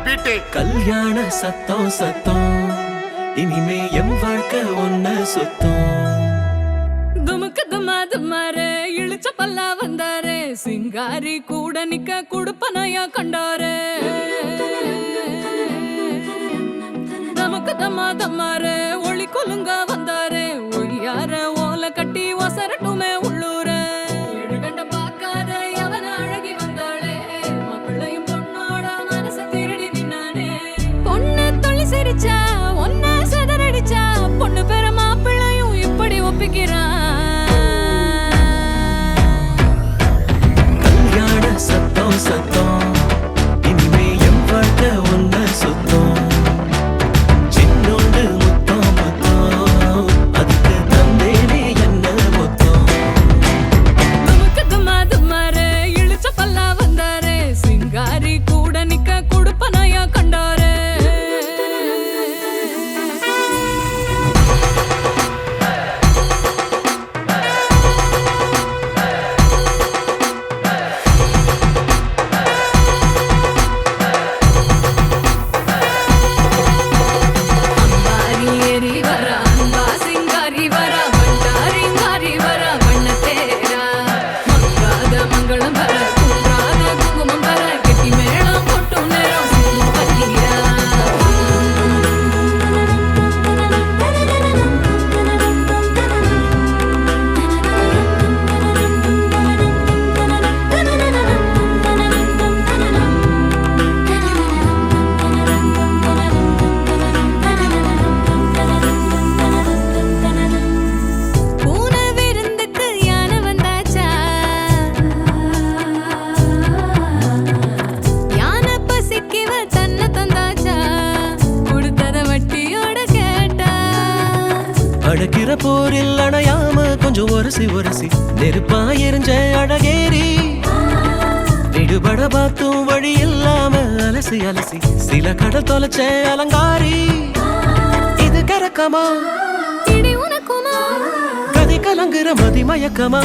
Beat. கல்யாண சத்தம் சத்தம் இனிமே என் வாழ்க்கை ஒன்ன சுத்தம். துமுக்கு துமா துமாரே இழுச்ச பல்லா வந்தாரே சிங்காரி கூட நிக்க குடுப்பனையா கண்டாரே. தமக்கு தமா தமாரே ஒளி கொலுங்க வந்தாரே ஒய்யார ஓல கட்டி ஒசரட்டுமே உள்ளூர. எழுகண்ட பார்க்காத எவன அழகி வந்தாளே மாப்பிள்ளையும் பொண்ணோட மனச திருடி நின்னானே. பொண்ணு தொழி சிரிச்சா ஒன்ன செதறடிச்சா பொண்ணு பேர மாப்பிள்ளையும் இப்படி ஒப்பிக்கிறான். கல்யாண சத்தம் சத்தம் இனிமே என் வாழ்க்கை ஒன்ன சுத்தம். சின்னோண்டு முத்தம் முத்தம் அதுக்கு தந்தேனே என்ன மொத்தம். துமுக்கு துமா துமாரே இழுச்ச பல்லா வந்தாரே சிங்காரி கூட நிக்க குடுப்பனையா கண்டாரே. அம்பாரி ஏறி வரா அன்பா சிங்காரி வரா வண்டாரிங்காரி வரா வண்ண தேரா. மங்காத மங்களம் வர குன்றாத குங்குமம் வர கெட்டி மேளம் போட்டு நேரம் சிந்து பல்லீரா. பூனை விருந்துக்கு யானை வந்தாச்சா யானை பசிக்கிவ தன்னை தந்தாச்சா கொடுத்தத வட்டியோட கேட்டா. அடக்கிற போரில் அணையாம கொஞ்சம் ஒரசி ஒரசி நெருப்பா எரிஞ்ச அழகேரி. விடுபட பார்த்தும் வழி இல்லாம அலசி அலசி சில கடல் தொலைச்ச அலங்காரி. இது கரக்கமா இடி உனக்குமா கதி கலங்குற மதி மயக்கமா.